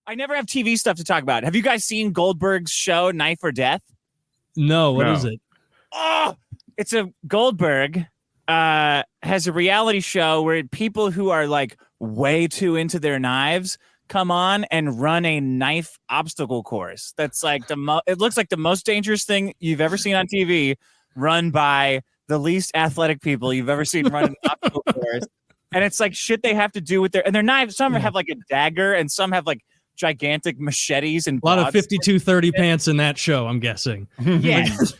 I never have TV stuff to talk about. Have you guys seen Goldberg's show, Knife or Death? No, what is it? Oh, it's a Goldberg has a reality show where people who are like way too into their knives come on and run a knife obstacle course. That's like it looks like the most dangerous thing you've ever seen on TV, run by the least athletic people you've ever seen run an obstacle course. And it's like shit they have to do with their knives. Some have like a dagger and some have like gigantic machetes and a lot of 52-30 pants in that show, I'm guessing. Yes.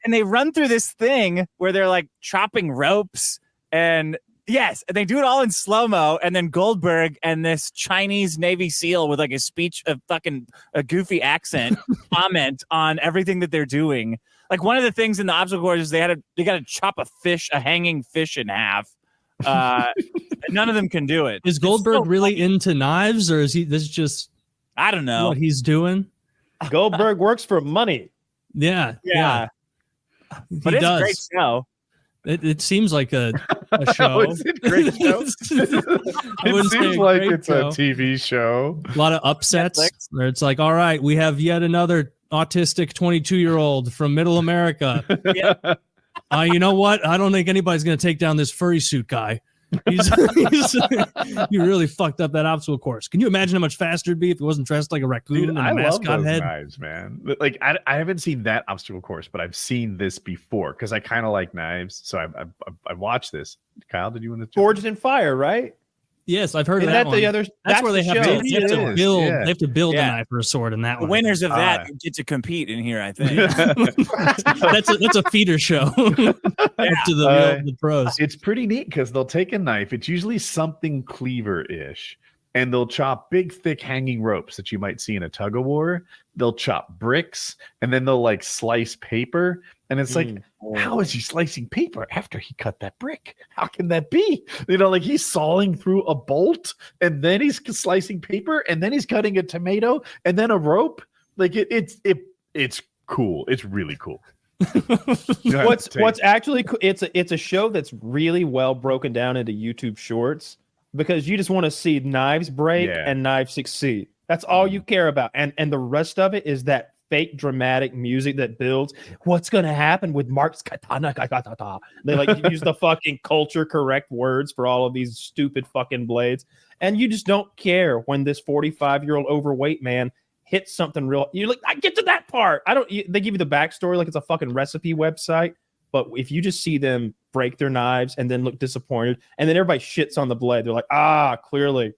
And they run through this thing where they're like chopping ropes and they do it all in slow-mo. And then Goldberg and this Chinese Navy SEAL with like a goofy accent comment on everything that they're doing. Like one of the things in the obstacle course is they got to chop a hanging fish in half. None of them can do it. Is Goldberg really into knives, or is this just I don't know what he's doing? Goldberg works for money. Yeah. But it's a great show. It seems like a show. Is it a great show? It seems like it's a TV show. A lot of upsets Netflix. Where it's like, all right, we have yet another autistic 22-year-old from Middle America. You know what? I don't think anybody's going to take down this furry suit guy. You really fucked up that obstacle course. Can you imagine how much faster it'd be if it wasn't dressed like a raccoon and a mascot love those head? Knives, man. Like I haven't seen that obstacle course, but I've seen this before because I kind of like knives. So I watched this. Kyle, did you want to? Forged in Fire, right? Yes, I've heard of that one. That's where they have to build. Yeah. They have to build a knife or a sword in that one. The winners of that get to compete in here, I think. that's a feeder show up to the pros. It's pretty neat because they'll take a knife. It's usually something cleaver-ish, and they'll chop big, thick hanging ropes that you might see in a tug of war. They'll chop bricks, and then they'll like slice paper. And it's like, how is he slicing paper after he cut that brick? How can that be? You know, like he's sawing through a bolt and then he's slicing paper and then he's cutting a tomato and then a rope. Like it's cool. It's really cool. What's actually cool, it's a show that's really well broken down into YouTube shorts because you just want to see knives break and knives succeed. That's all you care about. And the rest of it is that fake dramatic music that builds what's going to happen with Mark's katana. They like use the fucking culture correct words for all of these stupid fucking blades. And you just don't care when this 45-year-old overweight man hits something real. You're like, I get to that part. They give you the backstory like it's a fucking recipe website. But if you just see them break their knives and then look disappointed and then everybody shits on the blade, they're like, clearly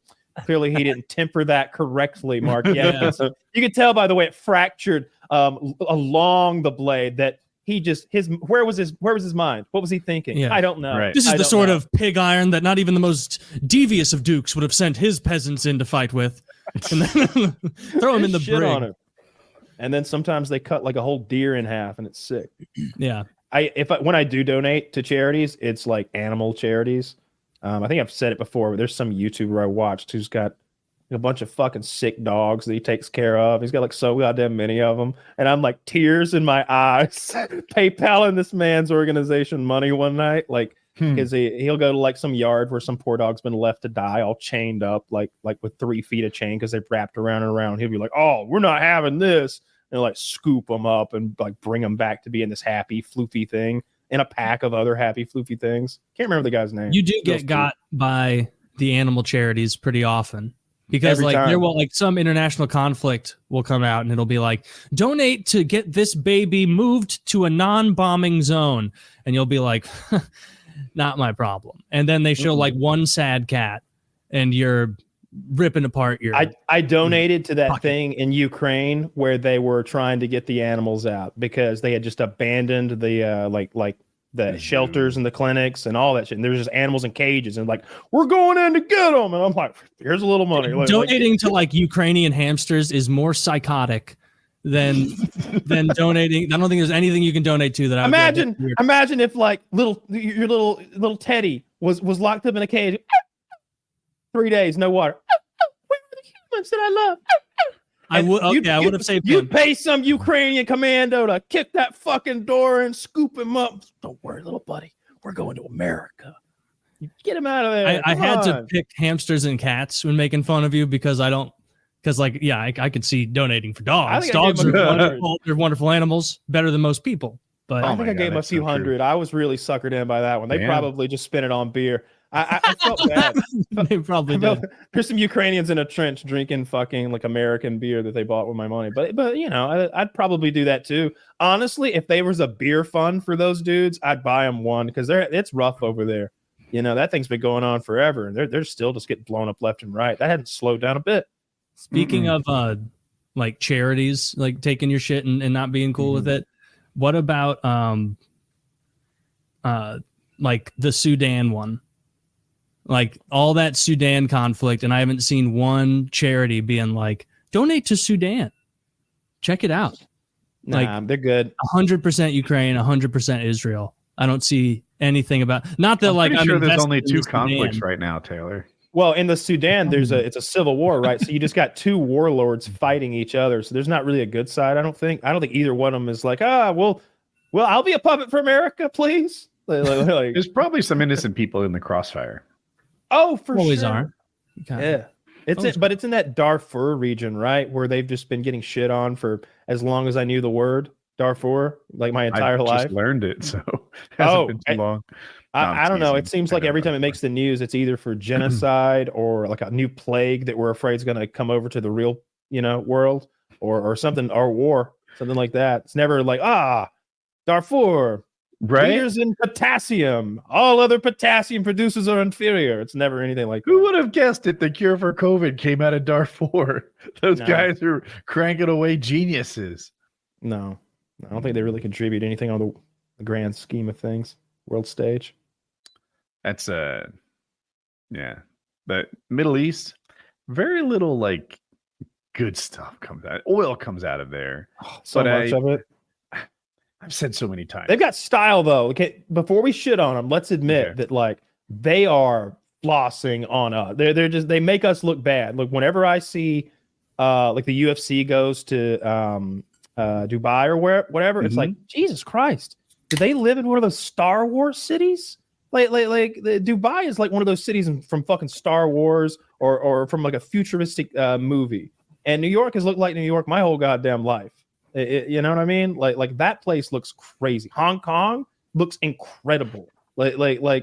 he didn't temper that correctly, Mark. Yeah. So you can tell by the way it fractured along the blade that he just where was his mind? What was he thinking? Yeah. I don't know. Right. This is the sort of pig iron that not even the most devious of dukes would have sent his peasants in to fight with. And then throw him in the brig. On him. And then sometimes they cut like a whole deer in half and it's sick. Yeah. When I do donate to charities, it's like animal charities. I think I've said it before, but there's some YouTuber I watched who's got a bunch of fucking sick dogs that he takes care of. He's got like so goddamn many of them. And I'm like tears in my eyes, PayPaling this man's organization money one night. Like, because he'll go to like some yard where some poor dog's been left to die, all chained up, like with 3 feet of chain because they've wrapped around and around. He'll be like, oh, we're not having this. And like scoop them up and like bring them back to be in this happy, floofy thing. In a pack of other happy floofy things. Can't remember the guy's name. You do get got by the animal charities pretty often because there will like some international conflict will come out and it'll be like donate to get this baby moved to a non-bombing zone and you'll be like not my problem. And then they show like one sad cat and you're ripping apart your I donated to that thing in Ukraine where they were trying to get the animals out because they had just abandoned the like the shelters and the clinics and all that shit. And there's just animals in cages and like we're going in to get them. And I'm like, here's a little money. Donating to like Ukrainian hamsters is more psychotic than donating. I don't think there's anything you can donate to that. Imagine if like your little Teddy was locked up in a cage. 3 days, no water. Where are the humans that I love? I would have saved him. You'd pay some Ukrainian commando to kick that fucking door and scoop him up. Don't worry, little buddy. We're going to America. You get him out of there. I had to pick hamsters and cats when making fun of you because I don't Because I could see donating for dogs. I Dogs are wonderful. They're wonderful animals, better than most people. But I think I gave him a few hundred. I was really suckered in by that one. They probably just spent it on beer. I felt bad. They probably did. There's some Ukrainians in a trench drinking fucking like American beer that they bought with my money. But I'd probably do that too. Honestly, if there was a beer fund for those dudes, I'd buy them one because it's rough over there. That thing's been going on forever, and they're still just getting blown up left and right. That hadn't slowed down a bit. Speaking of like charities, like taking your shit and not being cool with it, what about like the Sudan one? Like all that Sudan conflict, and I haven't seen one charity being like, donate to Sudan. Check it out. Nah, they're good. 100% Ukraine, 100% Israel. I don't see anything about. Not that I'm sure there's only two conflicts right now, Taylor. Well, in the Sudan, it's a civil war, right? So you just got two warlords fighting each other. So there's not really a good side. I don't think either one of them is like, well, I'll be a puppet for America, please. Like, there's probably some innocent people in the crossfire. Oh, for always sure. are. Yeah. But it's in that Darfur region, right? Where they've just been getting shit on for as long as I knew the word Darfur, like my entire life. I just learned it, so it hasn't been too long. I don't know. It seems like every time it makes the news, it's either for genocide or like a new plague that we're afraid is going to come over to the real, world or something, or war, something like that. It's never like, Darfur, right? Leaders in potassium. All other potassium producers are inferior. It's never anything like that. Who would have guessed it? The cure for COVID came out of Darfur. Those guys are cranking away geniuses. No, I don't think they really contribute anything on the grand scheme of things. World stage. That's the Middle East, very little like good stuff comes out. Oil comes out of there. So much of it. I've said so many times. They've got style though. Okay, before we shit on them, let's admit that like they are flossing on us. They make us look bad. Look, whenever I see like the UFC goes to Dubai or whatever, it's like, Jesus Christ, do they live in one of those Star Wars cities? Like Dubai is like one of those cities from fucking Star Wars or from like a futuristic movie. And New York has looked like New York my whole goddamn life. You know what I mean? Like that place looks crazy. Hong Kong looks incredible. Like why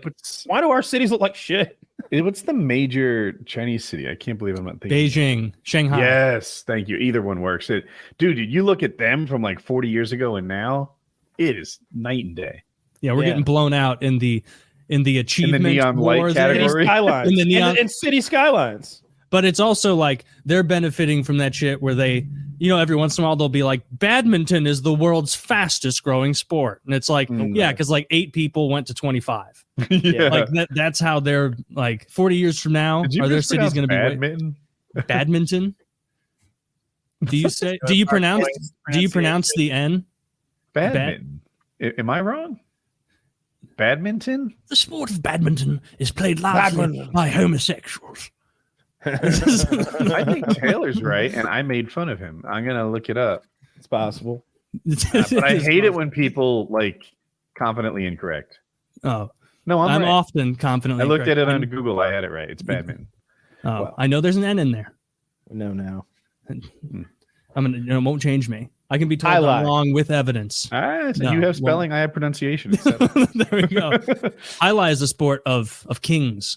do our cities look like shit? What's the major Chinese city? I can't believe I'm not thinking. Beijing, Shanghai. Yes, thank you. Either one works. Dude, you look at them from like 40 years ago and now, it is night and day. Yeah, we're getting blown out in the achievement in the neon light category. In the neon and city skylines. But it's also like they're benefiting from that shit where they, every once in a while they'll be like, badminton is the world's fastest growing sport. And it's like, because like 8 people went to 25. Yeah. Like that's how they're like 40 years from now. Are their cities going to be badminton? Badminton? Do you pronounce the N? Badminton. Am I wrong? Badminton? The sport of badminton is played largely by homosexuals. I think Taylor's right, and I made fun of him. I'm gonna look it up. It's possible, but I hate it when people like confidently incorrect. Oh no, I'm right. Often confidently. I looked at it on Google. I had it right. It's badminton. Oh, well, I know there's an N in there. No, now it won't change me. I can be told I'm wrong with evidence. So you have spelling. I have pronunciation. There we go. Highlight is a sport of kings.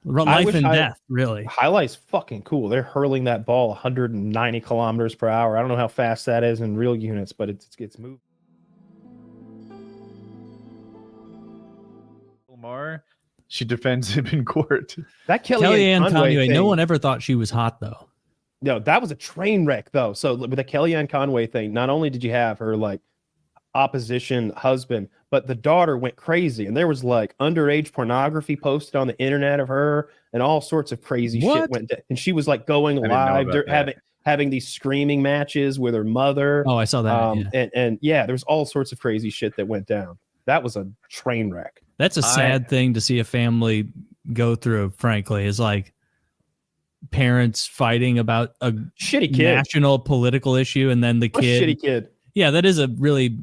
Life and death, really. Highlight's fucking cool. They're hurling that ball 190 kilometers per hour. I don't know how fast that is in real units, but it's moving. Lamar, she defends him in court. That Kellyanne Conway thing, no one ever thought she was hot, though. No, that was a train wreck, though. So with the Kellyanne Conway thing, not only did you have her like opposition husband, but the daughter went crazy, and there was like underage pornography posted on the internet of her, and all sorts of crazy shit went down. And she was like going live, having these screaming matches with her mother. Oh, I saw that. And there was all sorts of crazy shit that went down. That was a train wreck. That's a sad thing to see a family go through. Frankly, is like parents fighting about a shitty kid, national political issue, and then the kid, shitty kid. Yeah, that is a really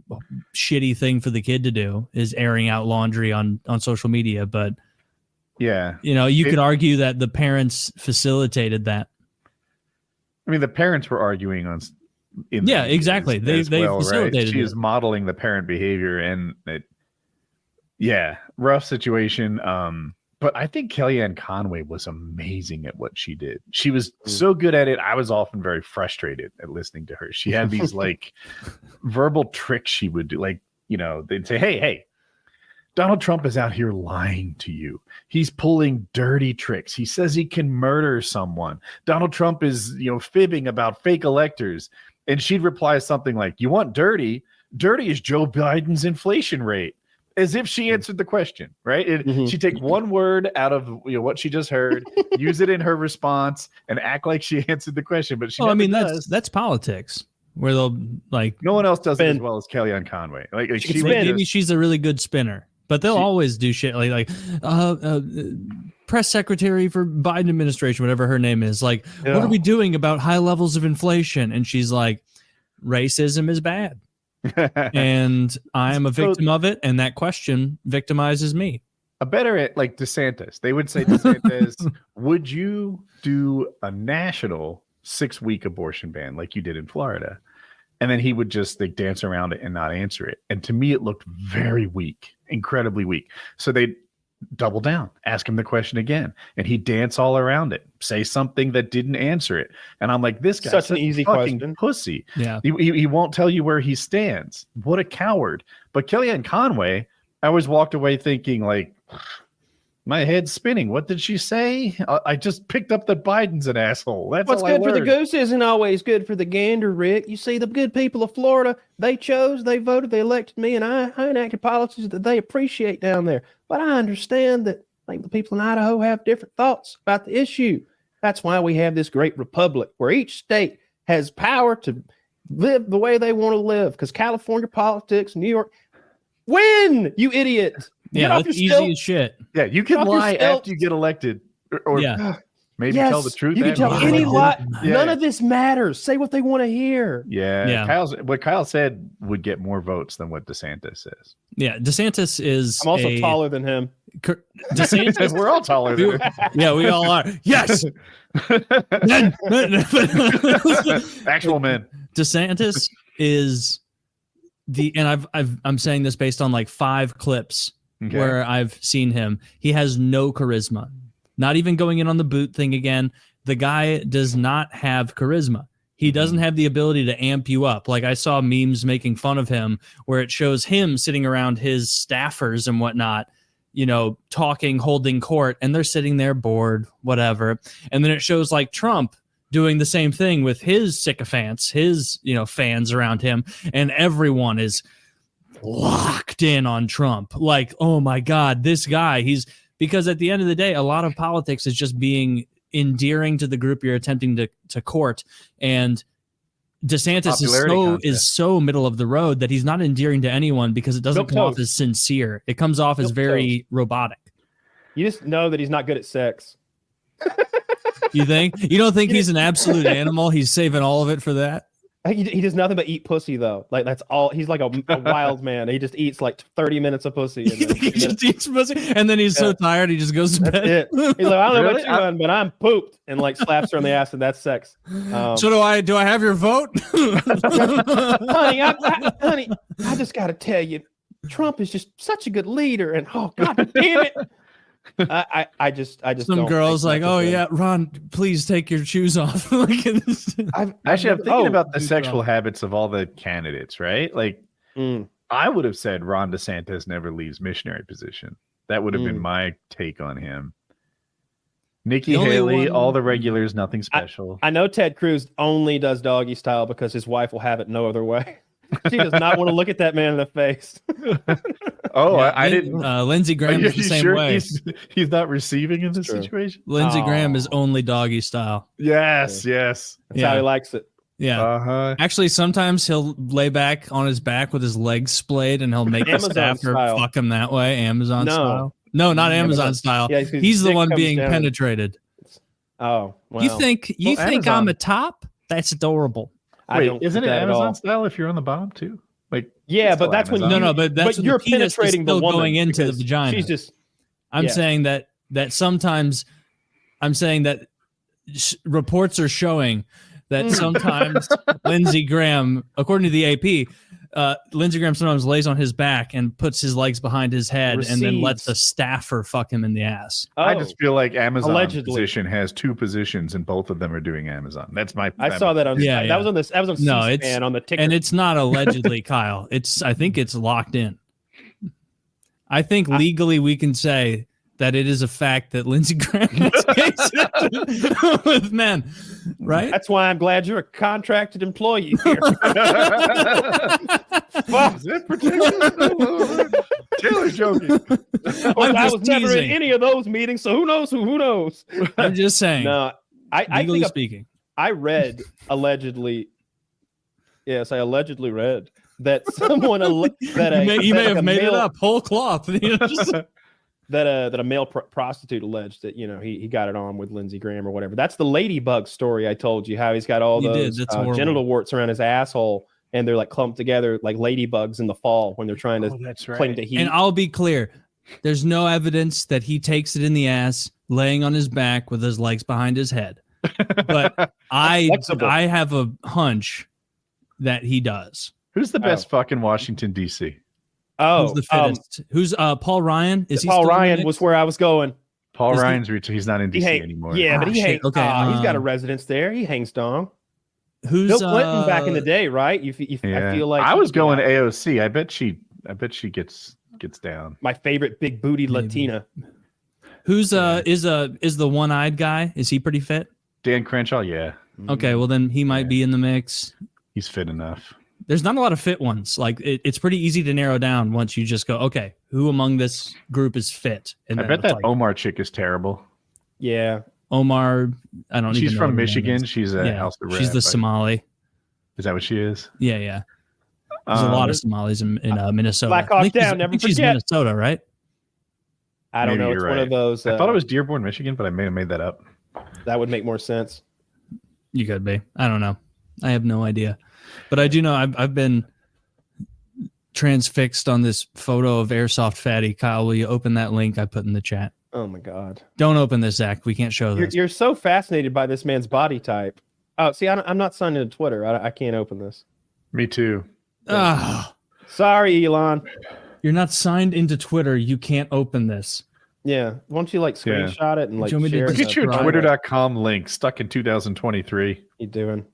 shitty thing for the kid to do, is airing out laundry on social media. But yeah, you could argue that the parents facilitated that. I mean, the parents were arguing on. Exactly. They facilitated. Right? She is modeling the parent behavior, and rough situation. But I think Kellyanne Conway was amazing at what she did. She was so good at it. I was often very frustrated at listening to her. She had these like verbal tricks she would do. Like, they'd say, hey, Donald Trump is out here lying to you. He's pulling dirty tricks. He says he can murder someone. Donald Trump is, fibbing about fake electors. And she'd reply something like, you want dirty? Dirty is Joe Biden's inflation rate. As if she answered the question, right? She'd take one word out of what she just heard, use it in her response, and act like she answered the question. But that's politics, where they'll like no one else does it as well as Kellyanne Conway. Like maybe she's a really good spinner, but they'll always do shit like press secretary for Biden administration, whatever her name is. Like, what are we doing about high levels of inflation? And she's like, racism is bad. And I am a victim of it, and that question victimizes me. A better at like DeSantis. They would say, DeSantis, would you do a national 6-week abortion ban like you did in Florida? And then he would just like dance around it and not answer it. And to me, it looked very weak, incredibly weak. So they'd double down, ask him the question again, and he'd dance all around it, say something that didn't answer it. And I'm like, this guy's such an easy fucking question. Pussy. Yeah, he won't tell you where he stands. What a coward. But Kellyanne Conway, I always walked away thinking like, my head's spinning. What did she say? I just picked up that Biden's an asshole. That's what's good for the goose isn't always good for the gander, Rick. You see, the good people of Florida, they voted, they elected me, and I enacted policies that they appreciate down there. But I understand that like the people in Idaho have different thoughts about the issue. That's why we have this great republic where each state has power to live the way they want to live. Because California politics, New York, win, you idiot. Yeah, that's easy as shit. Yeah, you can lie after you get elected, or maybe tell the truth. You can tell any lie. None of this matters. Say what they want to hear. Yeah. What Kyle said would get more votes than what DeSantis says. Yeah, DeSantis is. I'm also taller than him. DeSantis, we're all taller than him. Yeah, we all are. Yes. Actual men. DeSantis is and I'm saying this based on like 5 clips. Okay. Where I've seen him, he has no charisma. Not even going in on the boot thing again. The guy does not have charisma. He doesn't have the ability to amp you up. Like I saw memes making fun of him where it shows him sitting around his staffers and whatnot, talking, holding court, and they're sitting there bored, whatever. And then it shows like Trump doing the same thing with his sycophants, his, fans around him, and everyone is locked in on Trump. Like, oh my God, this guy, because at the end of the day, a lot of politics is just being endearing to the group you're attempting to court. And DeSantis is so middle of the road that he's not endearing to anyone because it doesn't come off as sincere. It comes off as very robotic. You just know that he's not good at sex. You think? You don't think he's an absolute animal? He's saving all of it for that? He does nothing but eat pussy, though. Like that's all. He's like a wild man. He just eats like 30 minutes of pussy. And he just eats pussy, and then he's so tired he just goes to bed. It. He's like, I don't know what you're doing, but I'm pooped, and like slaps her on the ass, and that's sex. So do I have your vote, honey? Honey, I just got to tell you, Trump is just such a good leader, and oh God damn it. I just some girls like, oh yeah, Ron, please take your shoes off. I'm thinking about the sexual habits of all the candidates, right? Like I would have said Ron DeSantis never leaves missionary position. That would have been my take on him. Nikki Haley, all the regulars, nothing special. I know Ted Cruz only does doggy style because his wife will have it no other way. She does not want to look at that man in the face. I didn't. Lindsey Graham is the same way. He's not receiving in this situation. Lindsey Graham is only doggy style. Yes. That's how he likes it. Yeah. Actually, sometimes he'll lay back on his back with his legs splayed, and he'll make the staffer fuck him that way. Amazon style. No, not Amazon style. Yeah, he's the one being penetrated. Oh, wow. You think I'm a top? That's adorable. Wait, isn't it Amazon style if you're on the bottom too? Like, yeah, but that's when but you're penetrating the woman going into the vagina. She's just. I'm saying that sometimes I'm saying that reports are showing that sometimes Lindsey Graham, according to the AP, Lindsey Graham sometimes lays on his back and puts his legs behind his head and then lets a staffer fuck him in the ass. I just feel like Amazon position has two positions and both of them are doing Amazon. That's my. I saw that on. That was on this. That was on C-SPAN on the ticker. And it's not allegedly, Kyle. I think it's locked in. I think legally we can say that it is a fact that Lindsey Graham is with men, right? That's why I'm glad you're a contracted employee here. Fuck, is that protection? Taylor's joking. I was never in any of those meetings, so who knows? Who knows? I'm just saying. No, I think speaking. I read allegedly. Yes, I allegedly read that someone you may have made it up whole cloth. That a male prostitute alleged that he got it on with Lindsey Graham or whatever. That's the ladybug story I told you, how he's got all those genital warts around his asshole, and they're like clumped together like ladybugs in the fall when they're trying to cling to heat. And I'll be clear, there's no evidence that he takes it in the ass laying on his back with his legs behind his head. But I have a hunch that he does. Who's the best fucking Washington, D.C.? Oh, who's the fittest? Who's Paul Ryan? Paul Ryan was where I was going. Paul Ryan's he's not in DC anymore. Yeah, but he hangs. Okay, he's got a residence there. He hangs dong. Who's Bill Clinton back in the day, right? I feel like I was going AOC. I bet she gets down. My favorite big booty Latina. Who's is the one-eyed guy? Is he pretty fit? Dan Crenshaw, yeah. Okay, well then he might be in the mix. He's fit enough. There's not a lot of fit ones. Like it's pretty easy to narrow down once you just go, okay, who among this group is fit? And I bet that Omar chick is terrible. Yeah, Omar. I don't. She's from Michigan. She's she's the Somali. Is that what she is? Yeah. There's a lot of Somalis in Minnesota. Black Hawk Down. Never forget. She's Minnesota, right? I don't know. It's one of those. I thought it was Dearborn, Michigan, but I may have made that up. That would make more sense. You could be. I don't know. I have no idea. But I do know I've been transfixed on this photo of Airsoft Fatty. Kyle, will you open that link I put in the chat? Oh, my God. Don't open this, Zach. We can't show this. You're so fascinated by this man's body type. Oh, see, I'm not signed into Twitter. I can't open this. Me too. Sorry, Elon. You're not signed into Twitter. You can't open this. Yeah. Why don't you screenshot it and share it? Look at your twitter.com link stuck in 2023. You doing?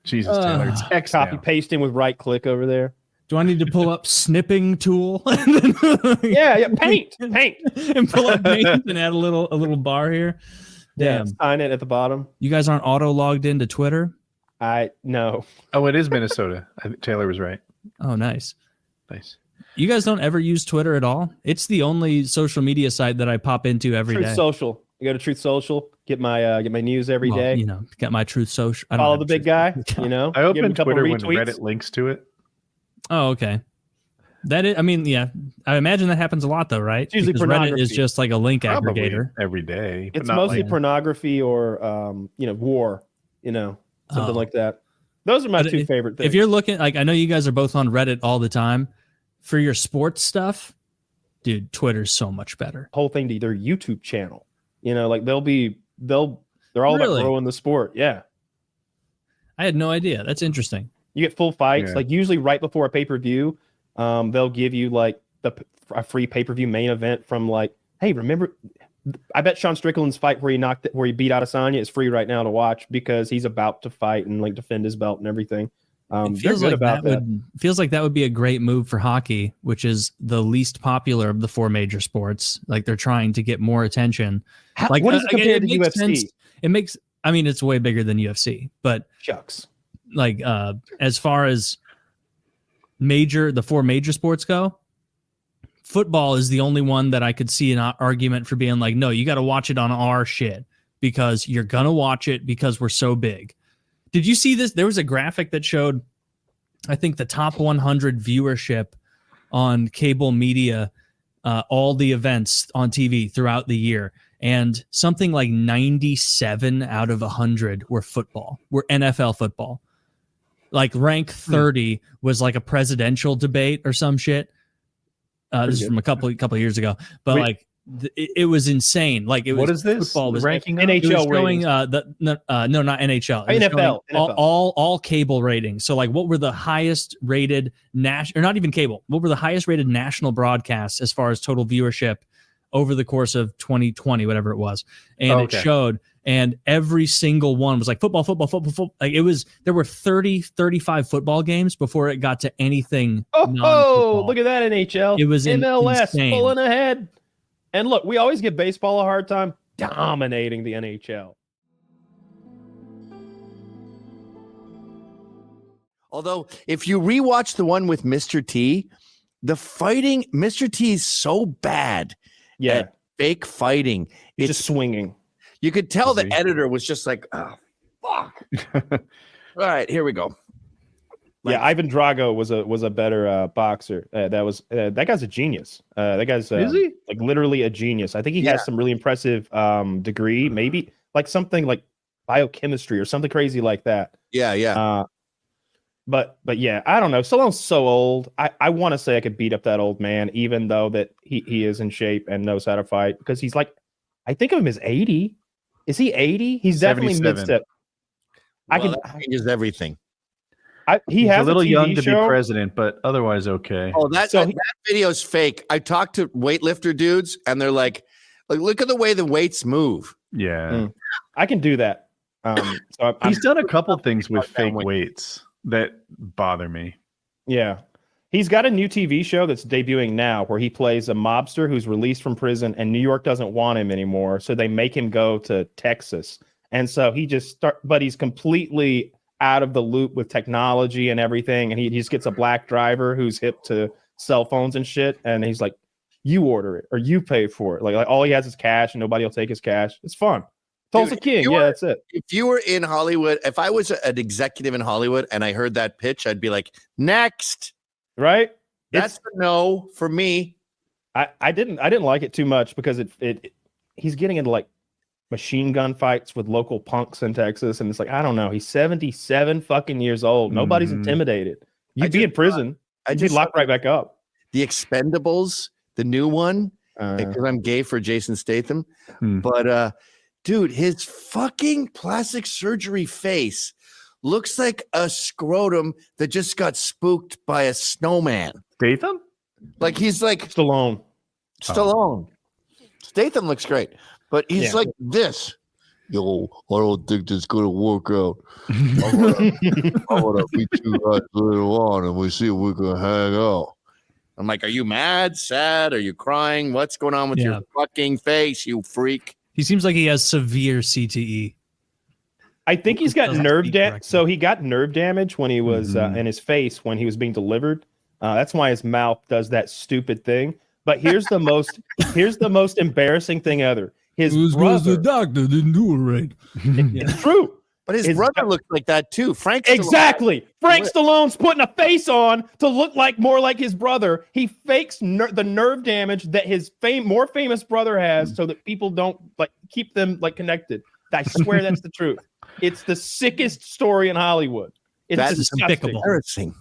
Jesus, Taylor. It's X copy pasting with right click over there. Do I need to pull up snipping tool? yeah, paint, and pull up paint and add a little bar here. Damn, sign it at the bottom. You guys aren't auto logged into Twitter? No. Oh, it is Minnesota. I think Taylor was right. Oh, nice. You guys don't ever use Twitter at all? It's the only social media site that I pop into every day. Truth Social. I go to Truth Social, get my news every day. Got my Truth Social. Follow the big guy. I open Twitter when Reddit links to it. Oh, okay. I imagine that happens a lot though, right? It's usually because Reddit is just like a link aggregator every day. It's mostly pornography or war, something like that. Those are my two favorite things. If you're looking, I know you guys are both on Reddit all the time. For your sports stuff, dude, Twitter's so much better. Whole thing to their YouTube channel. They're all about growing the sport. Yeah. I had no idea. That's interesting. You get full fights, usually right before a pay-per-view. They'll give you a free pay-per-view main event from hey, remember, I bet Sean Strickland's fight where he beat Adesanya is free right now to watch because he's about to fight and defend his belt and everything. Feels like that would be a great move for hockey, which is the least popular of the four major sports. They're trying to get more attention. What is it compared to UFC? It makes. It's way bigger than UFC, but shucks. As far as the four major sports go, football is the only one that I could see an argument for being no, you got to watch it on our shit because you're gonna watch it because we're so big. Did you see this? There was a graphic that showed, I think, the top 100 viewership on cable media, all the events on TV throughout the year. And something like 97 out of 100 were NFL football. Rank 30 was a presidential debate or some shit. This is from a couple of years ago. But it was insane. Like, it was, what is this? Football was ranking NHL showing, no, not NHL. It was NFL. showing all cable ratings. So, like, what were the highest rated or not even cable? What were the highest rated national broadcasts as far as total viewership over the course of 2020, whatever it was? And it showed, and every single one was like football. Like, there were 35 football games before it got to anything. Oh, look at that, NHL. It was MLS insane. pulling ahead. And look, we always give baseball a hard time, dominating the NHL. Although, if you rewatch the one with Mr. T, the fighting, Mr. T is so bad at fake fighting. It's just swinging. You could tell the editor was just like, oh, fuck. All right, here we go. Yeah, Ivan Drago was a better boxer. That guy's a genius. That guy's is he? like literally a genius. I think he has some really impressive degree, maybe like something like biochemistry or something crazy like that. Yeah. But yeah, I don't know. Stallone's so old. I want to say I could beat up that old man, even though that he is in shape and knows how to fight, because he's like, I think of him as 80. Is he 80? He's definitely mid-step. That changes everything. He has a little TV young to show. be president, but otherwise okay. Oh, that video's fake. I talked to weightlifter dudes, and they're like, look at the way the weights move. Yeah, I can do that. He's done a couple things with fake weights that bother me. Yeah, he's got a new TV show that's debuting now, where he plays a mobster who's released from prison, and New York doesn't want him anymore, so they make him go to Texas, and so he just but he's completely out of the loop with technology and everything, and he just gets a black driver who's hip to cell phones and shit, and he's like, you order it or you pay for it. Like all he has is cash, and nobody will take his cash. It's fun. Tulsa King, that's it. If you were in Hollywood, if I was an executive in Hollywood and I heard that pitch, I'd be like, next. Right? That's a no for me. I didn't like it too much because he's getting into like machine gun fights with local punks in Texas, and it's like, I don't know, he's 77 fucking years old. Nobody's intimidated. You'd be in prison. You'd be locked right back up. The Expendables, the new one, because I'm gay for Jason Statham. But dude, his fucking plastic surgery face looks like a scrotum that just got spooked by a snowman. Statham? Like he's like Stallone. Statham looks great. But he's like this. Yo, I don't think this is going to work out. I want to meet you guys later on, and we see if we can hang out. I'm like, are you mad, sad? Are you crying? What's going on with your fucking face, you freak? He seems like he has severe CTE. I think he's got nerve damage. So he got nerve damage when he was in his face when he was being delivered. That's why his mouth does that stupid thing. But here's the most embarrassing thing ever. His brother, the doctor didn't do it right. It's true. But his brother looks like that too. Frank Stallone's putting a face on to look like more like his brother. He fakes the nerve damage that his more famous brother has, so that people don't like keep them like connected. I swear that's the truth. It's the sickest story in Hollywood. It's despicable. Embarrassing.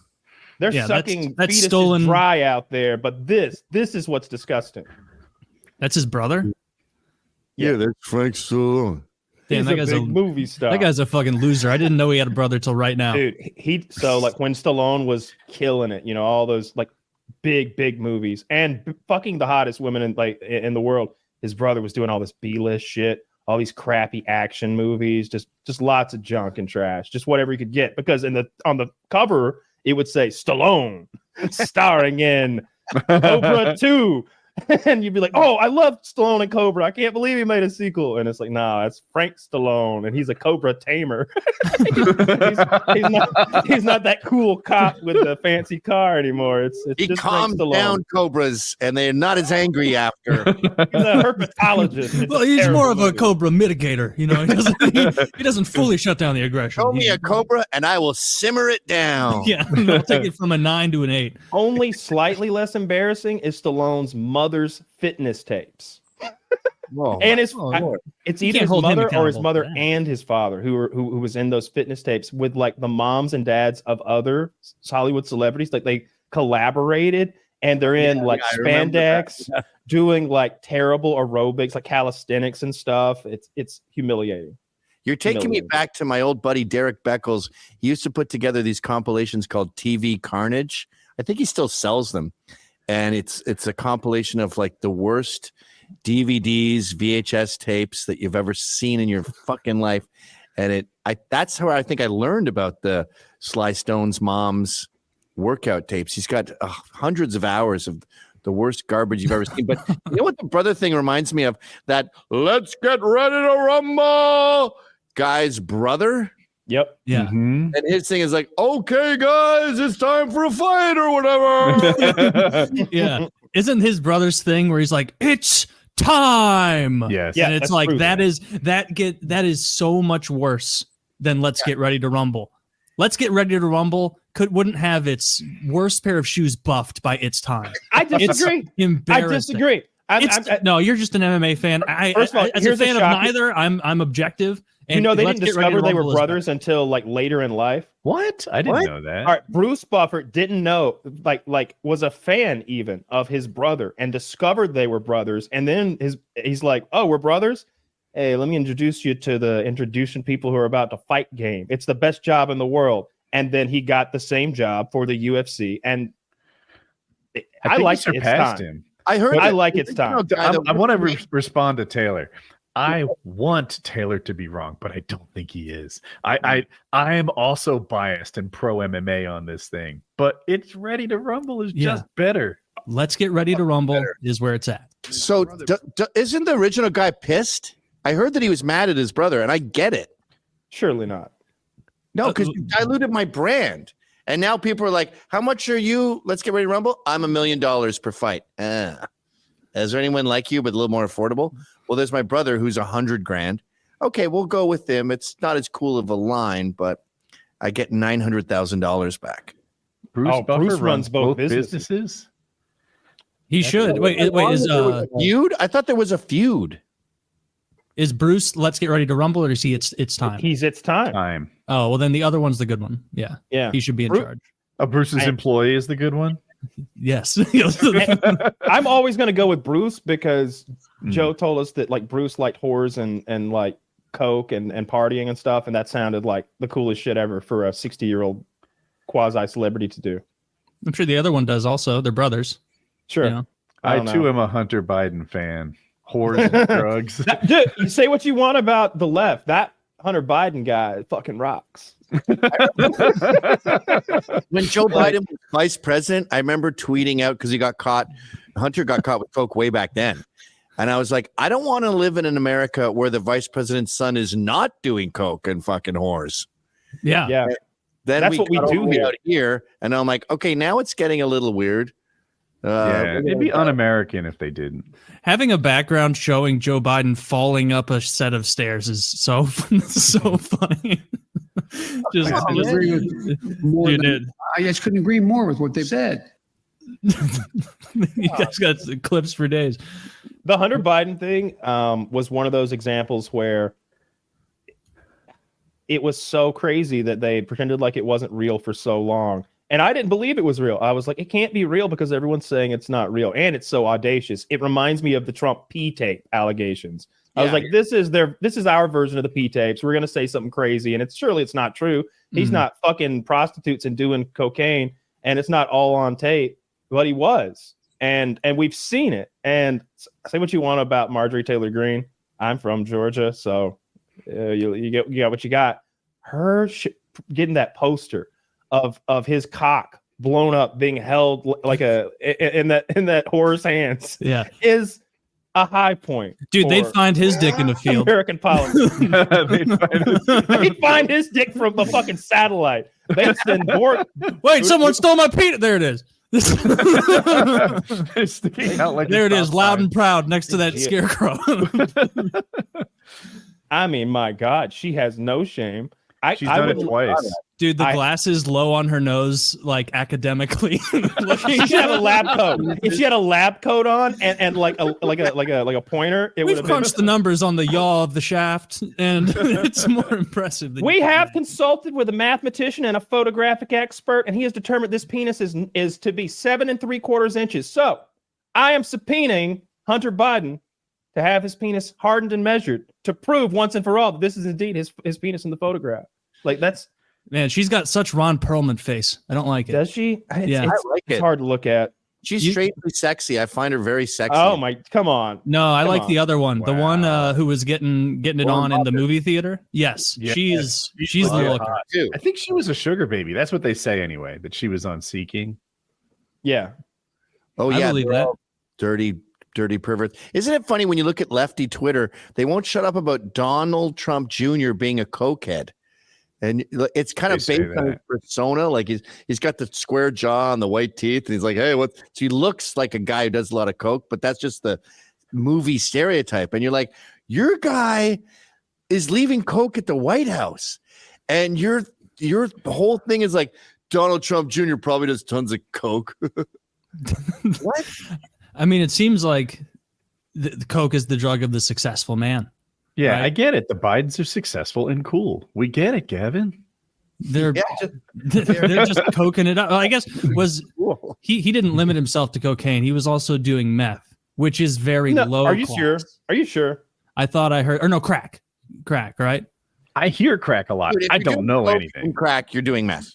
They're sucking fetuses dry out there, but this is what's disgusting. That's his brother? Yeah, that's Frank Stallone. Damn, that guy's a movie star. That guy's a fucking loser. I didn't know he had a brother till right now. Dude, so like when Stallone was killing it, all those like big movies and fucking the hottest women in the world, his brother was doing all this B-list shit, all these crappy action movies, just lots of junk and trash, just whatever he could get. Because on the cover it would say Stallone starring in Cobra 2. And you'd be like, oh, I love Stallone and Cobra. I can't believe he made a sequel. And it's like, no, it's Frank Stallone, and he's a Cobra tamer. he's not that cool cop with the fancy car anymore. He just calmed down cobras, and they're not as angry after. He's a herpetologist. Well, he's more of a Cobra mitigator. He doesn't fully shut down the aggression. Show me a Cobra, and I will simmer it down. Yeah, I'll take it from a 9 to an 8. Only slightly less embarrassing is Stallone's mother's fitness tapes. Whoa. And it's either his mother or his mother and his father who was in those fitness tapes with like the moms and dads of other Hollywood celebrities. Like they collaborated and they're in like spandex, doing like terrible aerobics, like calisthenics and stuff. It's humiliating. You're taking me back to my old buddy Derek Beckles. He used to put together these compilations called TV Carnage. I think he still sells them, and it's a compilation of like the worst DVDs, VHS tapes that you've ever seen in your fucking life. And that's how I think I learned about the Sly Stone's mom's workout tapes. He's got hundreds of hours of the worst garbage you've ever seen. But you know what the brother thing reminds me of? That let's get ready to rumble guy's brother. Yep. Yeah. And his thing is like, okay, guys, it's time for a fight or whatever. Yeah. Isn't his brother's thing where he's like, it's time? Yes. And it's like, that is so much worse than let's get ready to rumble. Let's get ready to rumble wouldn't have its worst pair of shoes buffed by its time. I disagree. I disagree. No, you're just an MMA fan. First of all, as a fan of neither, I'm objective. And they didn't discover they were brothers until like later in life. What? I didn't know that. All right, Bruce Buffer didn't know, like was a fan even of his brother and discovered they were brothers. And then he's like, oh, we're brothers? Hey, let me introduce you to the introducing people who are about to fight game. It's the best job in the world. And then he got the same job for the UFC. And I like surpassed him. I heard. I like its time. I want to respond to Taylor. I want Taylor to be wrong, but I don't think he is. I am also biased and pro MMA on this thing, but it's Ready to Rumble is just better. Let's get ready to rumble is where it's at. So isn't the original guy pissed? I heard that he was mad at his brother, and I get it. Surely not. No, because you diluted my brand. And now people are like, how much are you? Let's get ready to rumble. I'm $1 million per fight. Is there anyone like you, but a little more affordable? Well, there's my brother who's $100,000. Okay, we'll go with him. It's not as cool of a line, but I get $900,000 back. Bruce runs both businesses. He should. Wait, is feud? I thought there was a feud. Is Bruce Let's Get Ready to Rumble, or is he it's time? He's it's time. Oh, well then the other one's the good one. Yeah. He should be in charge. Bruce's employee is the good one. Yes. I'm always going to go with Bruce because Joe told us that like Bruce liked whores and like coke and partying and stuff, and that sounded like the coolest shit ever for a 60-year-old quasi celebrity to do. I'm sure the other one does also. They're brothers. Sure. You know? I too am a Hunter Biden fan. Whores and drugs. Dude, you say what you want about the left. That Hunter Biden guy fucking rocks. When Joe Biden was vice president, I remember tweeting out because Hunter got caught with coke way back then. And I was like, I don't want to live in an America where the vice president's son is not doing coke and fucking whores. Yeah. Then that's what we do here. And I'm like, okay, now it's getting a little weird. It'd be un-American if they didn't. Having a background showing Joe Biden falling up a set of stairs is so funny. I just couldn't agree more with what they said. You guys got clips for days. The Hunter Biden thing was one of those examples where it was so crazy that they pretended like it wasn't real for so long. And I didn't believe it was real. I was like, it can't be real because everyone's saying it's not real. And it's so audacious. It reminds me of the Trump P-tape allegations. I was like, this is our version of the P-tapes. We're going to say something crazy. And surely it's not true. He's not fucking prostitutes and doing cocaine. And it's not all on tape, but he was. And we've seen it. And say what you want about Marjorie Taylor Greene. I'm from Georgia. So you got what you got. Her getting that poster of his cock blown up, being held like in that whore's hands, is a high point. Dude, they'd find his dick in the field. American politics. They'd find his dick from the fucking satellite. They'd send Wait, someone stole my peanut. There it is. It's sticking out like there it is, loud and proud next to that scarecrow. I mean, my God, she has no shame. She's done it twice. Dude, the glasses low on her nose, like academically. If she had a lab coat, if she had a lab coat on and like a pointer, it would have crunched the numbers on the yaw of the shaft, and it's more impressive. We have consulted with a mathematician and a photographic expert, and he has determined this penis is to be 7 3/4 inches. So I am subpoenaing Hunter Biden to have his penis hardened and measured to prove once and for all that this is indeed his penis in the photograph. Like that's. Man, she's got such Ron Perlman face. I don't like it. Does she? I like it. It's hard to look at. She's straightly sexy. I find her very sexy. Oh my! Come on. No, I like the other one. Wow. The one who was getting it on in the movie theater. Yes, she's the looker too. I think she was a sugar baby. That's what they say anyway. That she was on Seeking. Yeah. Oh yeah. I believe that. Dirty perverts. Isn't it funny when you look at lefty Twitter? They won't shut up about Donald Trump Jr. being a cokehead. And it's kind of based on his persona. Like he's got the square jaw and the white teeth, and he's like, hey, what? So he looks like a guy who does a lot of coke, but that's just the movie stereotype. And you're like, your guy is leaving coke at the White House, and your whole thing is like Donald Trump Jr. probably does tons of coke. What? I mean, it seems like the coke is the drug of the successful man. Yeah, right? I get it. The Bidens are successful and cool. We get it, Gavin. They're just coking it up. Well, I guess he didn't limit himself to cocaine. He was also doing meth, which is very low. Are you class. sure? Are you sure? I thought I heard, or no, crack, right? I hear crack a lot. Dude, I don't know anything. Crack, you're doing meth.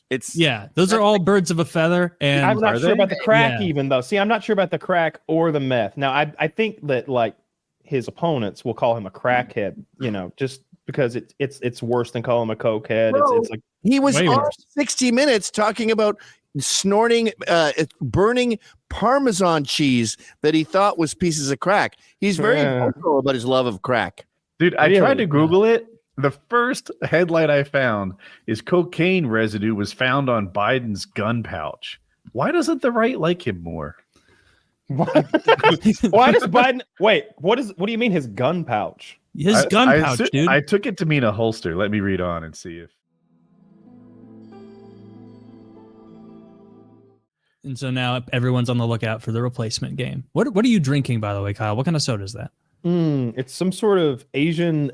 Those are all birds of a feather. And I'm not sure about the crack even though. See, I'm not sure about the crack or the meth. Now, I think that like his opponents will call him a crackhead, just because it's worse than calling him a cokehead. It's like he was on 60 Minutes talking about snorting, burning Parmesan cheese that he thought was pieces of crack. He's very vocal about his love of crack. Dude, I tried to Google it. The first headline I found is cocaine residue was found on Biden's gun pouch. Why doesn't the right like him more? Why does Biden wait? What do you mean his gun pouch? His gun pouch, dude. I took it to mean a holster. Let me read on and see if. And so now everyone's on the lookout for the replacement game. What are you drinking, by the way, Kyle? What kind of soda is that? It's some sort of Asian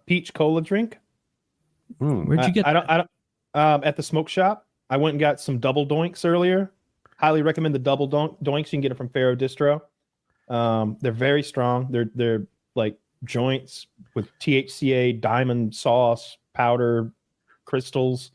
peach cola drink. Where'd you get? I don't. At the smoke shop. I went and got some double doinks earlier. Highly recommend the double doinks. You can get it from Faro Distro. They're very strong. They're like joints with THCA, diamond sauce, powder, crystals,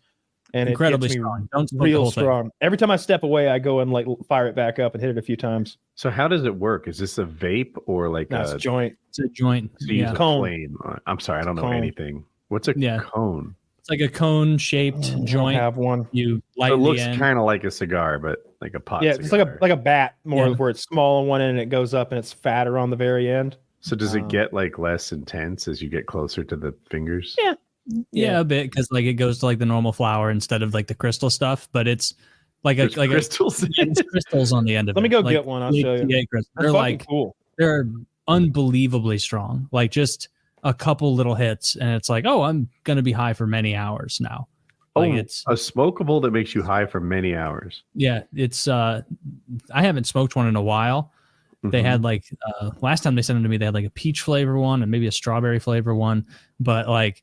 and incredibly strong. Don't real strong. Every time I step away, I go and like fire it back up and hit it a few times. So how does it work? Is this a vape or like it's a joint? It's a joint. A cone. Flame. I'm sorry, I don't know anything. What's a cone? It's like a cone-shaped joint. I have one. You light it looks kind of like a cigar, but like a pot. Yeah, cigar. it's like a bat, where it's small on one end and it goes up and it's fatter on the very end. So does it get like less intense as you get closer to the fingers? Yeah, a bit, because like it goes to like the normal flower instead of like the crystal stuff, but it's like crystals. It's crystals on the end of it. Let me go get one. I'll show you. They're like cool. They're unbelievably strong. Like just a couple little hits, and it's like, oh, I'm gonna be high for many hours now. Like it's a smokable that makes you high for many hours. Yeah, it's I haven't smoked one in a while. They had like last time they sent them to me, they had like a peach flavor one and maybe a strawberry flavor one, but like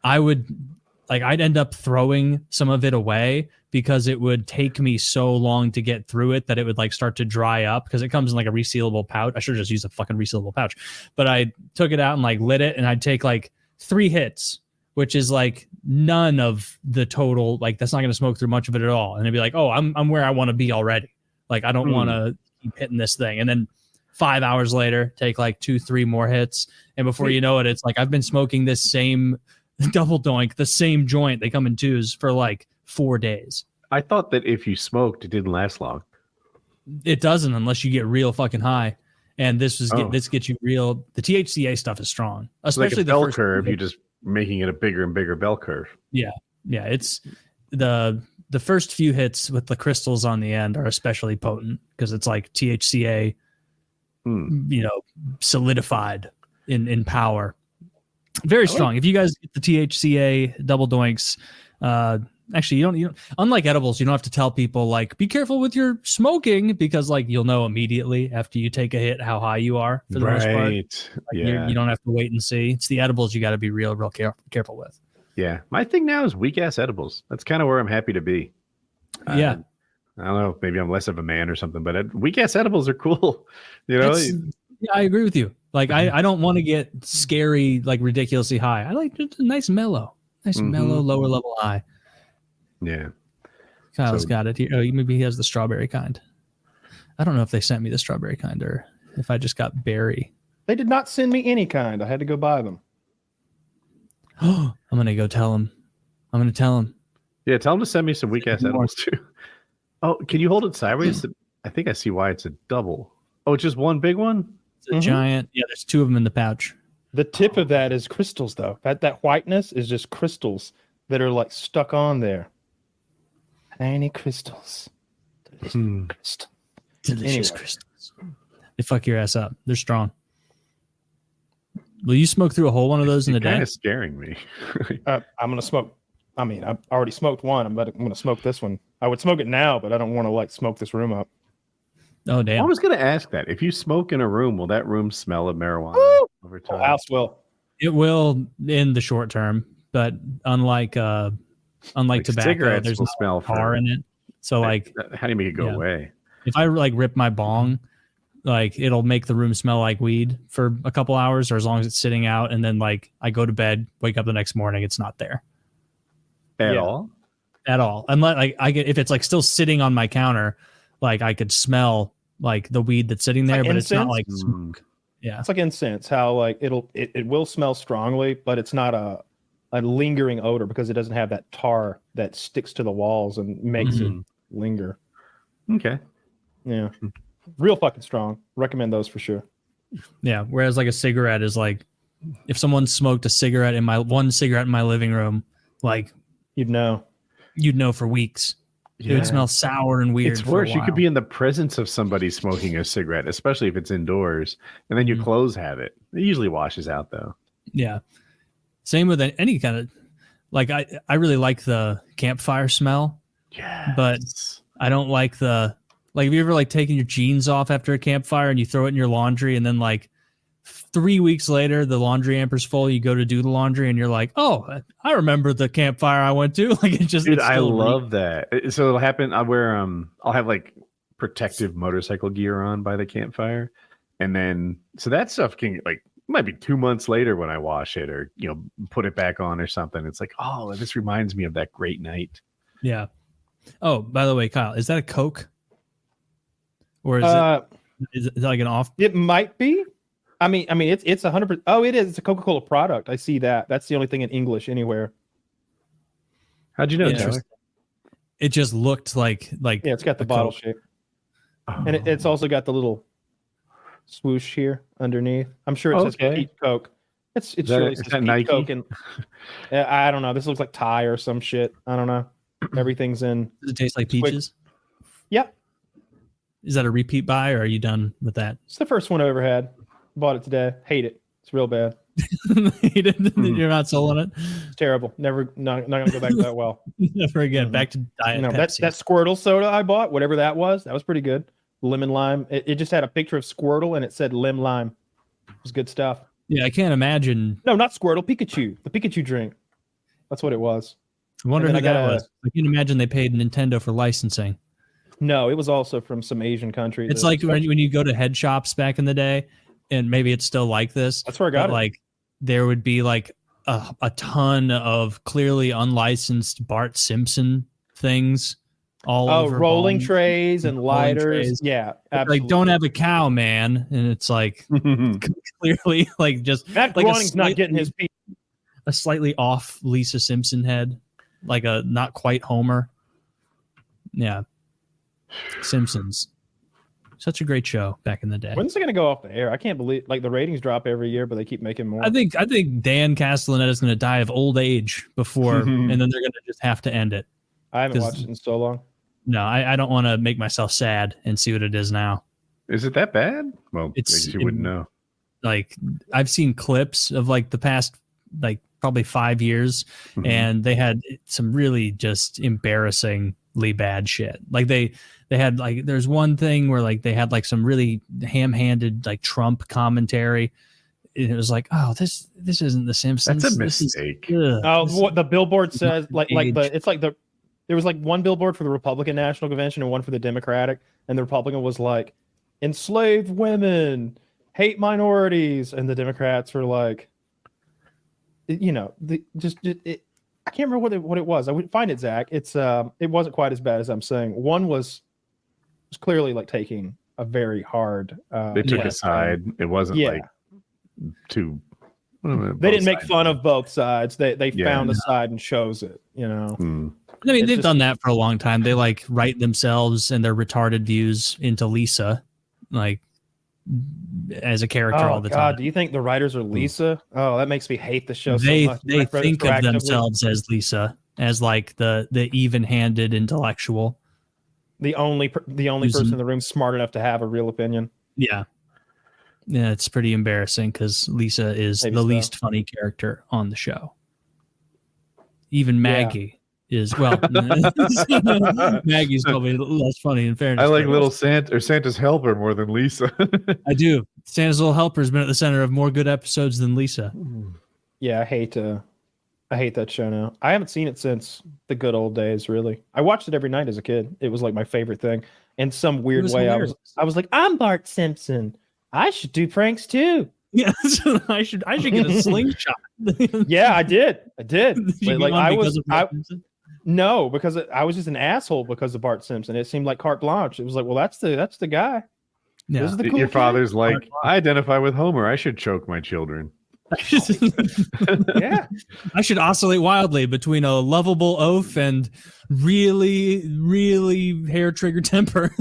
I'd end up throwing some of it away because it would take me so long to get through it that it would like start to dry up, because it comes in like a resealable pouch. I should have just used a fucking resealable pouch, but I took it out and like lit it, and I'd take like 3 hits, which is like none of the total. Like that's not going to smoke through much of it at all. And it'd be like, oh, I'm where I want to be already. Like I don't want to keep hitting this thing. And then 5 hours later, take like 2-3 more hits, and before you know it, it's like I've been smoking this same double doink, the same joint. They come in 2s for like 4 days. I thought that if you smoked, it didn't last long. It doesn't unless you get real fucking high. And this gets you real. The THCA stuff is strong, especially like a bell curve. You're just making it a bigger and bigger bell curve. Yeah. It's the first few hits with the crystals on the end are especially potent because it's like THCA, solidified in power. Very strong. If you guys get the THCA double doinks, actually, you don't. Unlike edibles, you don't have to tell people like, be careful with your smoking because like you'll know immediately after you take a hit how high you are for the most part. Like, you don't have to wait and see. It's the edibles you got to be real careful with. Yeah, my thing now is weak ass edibles. That's kind of where I'm happy to be. Yeah, I don't know. Maybe I'm less of a man or something, but weak ass edibles are cool. You know. Yeah, I agree with you. Like I don't want to get scary, like ridiculously high. I like just a nice mellow, lower level high. Yeah. Kyle's got it here. Oh, maybe he has the strawberry kind. I don't know if they sent me the strawberry kind or if I just got berry. They did not send me any kind. I had to go buy them. I'm going to go tell him. I'm going to tell him. Yeah, tell him to send me some weak ass edibles too. Oh, can you hold it sideways? I think I see why it's a double. Oh, it's just one big one? It's a giant. Yeah, there's two of them in the pouch. The tip of that is crystals, though. That whiteness is just crystals that are like stuck on there. Tiny crystals. Delicious crystals. They fuck your ass up. They're strong. Will you smoke through a whole one of those in a day? Kind of scaring me. I'm going to smoke. I mean, I've already smoked one. I'm going to smoke this one. I would smoke it now, but I don't want to like smoke this room up. Oh, damn. I was going to ask that. If you smoke in a room, will that room smell of marijuana over time? House will. It will in the short term, but unlike tobacco, there's no smell tar in it. So like, how do you make it go away? If I like rip my bong, like it'll make the room smell like weed for a couple hours, or as long as it's sitting out, and then like I go to bed, wake up the next morning, it's not there at all. Unless like if it's like still sitting on my counter, like I could smell like the weed that's sitting there, but it's not like smoke. Yeah, it's like incense. How like it will smell strongly, but it's not a lingering odor because it doesn't have that tar that sticks to the walls and makes it linger. Okay. Yeah. Real fucking strong. Recommend those for sure. Yeah. Whereas like a cigarette is like, if someone smoked a cigarette in my living room, like you'd know for weeks. Yeah. It would smell sour and weird. It's worse. You could be in the presence of somebody smoking a cigarette, especially if it's indoors, and then your clothes have it. It usually washes out though. Yeah. Same with any kind of, like I really like the campfire smell. Yeah. But I don't like the, like, have you ever like taken your jeans off after a campfire and you throw it in your laundry, and then like 3 weeks later the laundry hamper's full, you go to do the laundry and you're like, oh, I remember the campfire I went to. Like it just, dude, I love that. So it'll happen. I wear I'll have like protective motorcycle gear on by the campfire, and then so that stuff can like might be 2 months later when I wash it or put it back on or something. It's like, oh, this reminds me of that great night. Yeah. Oh, by the way, Kyle, is that a Coke? Or is it like an off? It might be. I mean, it's 100%. Oh, it is. It's a Coca-Cola product. I see that. That's the only thing in English anywhere. How'd you know, Tyler? It just looked like yeah, it's got the bottle Coke shape, and it's also got the little swoosh here underneath. I'm sure it says Peach Coke. It's really says Peach Nike? Coke, and I don't know. This looks like Thai or some shit. I don't know. Everything's in. Does it taste like peaches? Yep. Is that a repeat buy, or are you done with that? It's the first one I ever had. Bought it today. Hate it. It's real bad. You're not selling it? It's terrible. Never. Not gonna go back to that well. Never again. Back to Diet Pepsi. That Squirtle soda I bought, whatever that was pretty good. Lemon lime. It just had a picture of Squirtle and it said lim lime. It was good stuff. Yeah, I can't imagine. No, not Squirtle. Pikachu. The Pikachu drink. That's what it was. I wonder who that was. I can imagine they paid Nintendo for licensing. No, it was also from some Asian country. It's like when you go to head shops back in the day, and maybe it's still like this. That's where I got it. Like there would be like a ton of clearly unlicensed Bart Simpson things all over. Rolling trays and lighters. Yeah, absolutely. Like, don't have a cow, man. And it's like clearly like just Matt like Groening's not getting his piece. A slightly off Lisa Simpson head, like a not quite Homer. Yeah. Simpsons. Such a great show back in the day. When's it going to go off the air? I can't believe like the ratings drop every year, but they keep making more. I think Dan Castellaneta is going to die of old age before, and then they're going to just have to end it. I haven't watched it in so long. No, I don't want to make myself sad and see what it is now. Is it that bad? Well, I guess you wouldn't know. Like I've seen clips of like the past like probably 5 years, and they had some really just embarrassingly bad shit. Like they had like, there's one thing where like they had like some really ham-handed like Trump commentary. It was like, oh, this isn't The Simpsons. That's a mistake. What the billboard says, there was like one billboard for the Republican National Convention and one for the Democratic, and the Republican was like, enslaved women, hate minorities, and the Democrats were like, I can't remember what it was. I would find it, Zach. It wasn't quite as bad as I'm saying. One was clearly like taking a very hard. They took a side. It wasn't like too. They didn't make fun of both sides. They found a side and chose it. I mean, they've done that for a long time. They like write themselves and their retarded views into Lisa, like as a character all the time. Do you think the writers are Lisa? Oh, that makes me hate the show so much. They think of themselves as Lisa, as like the even-handed intellectual. The only person in the room smart enough to have a real opinion. Yeah, it's pretty embarrassing because Lisa is the least funny character on the show. Even Maggie is, well, Maggie's probably less funny in fairness. I like little Santa or Santa's helper more than Lisa. I do. Santa's little helper has been at the center of more good episodes than Lisa. Yeah, I hate that show now. I haven't seen it since the good old days, really. I watched it every night as a kid. It was like my favorite thing. In some weird way, I was like, I'm Bart Simpson. I should do pranks too. Yeah, so I should get a slingshot. Yeah, I did. No, because I was just an asshole because of Bart Simpson. It seemed like carte blanche. It was like, well, that's the guy. Yeah. This is the cool Your father's kid. like, I identify with Homer. I should choke my children. Yeah, I should oscillate wildly between a lovable oaf and really, really hair trigger temper.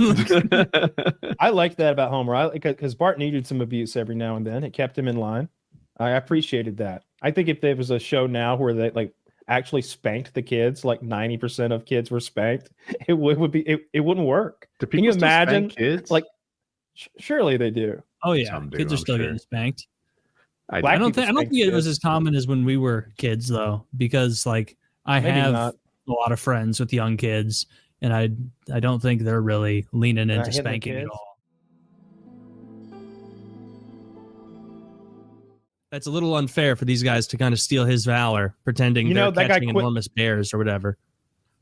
I like that about Homer. Because Bart needed some abuse every now and then. It kept him in line. I appreciated that. I think if there was a show now where they like actually spanked the kids, like 90% of kids were spanked, it wouldn't work. Can you imagine? Kids? Like, surely they do. Oh yeah, kids are still getting spanked. I don't think it was as common as when we were kids though, because like I have a lot of friends with young kids, and I don't think they're really leaning into spanking at all. That's a little unfair for these guys to kind of steal his valor, pretending they're catching enormous bears or whatever.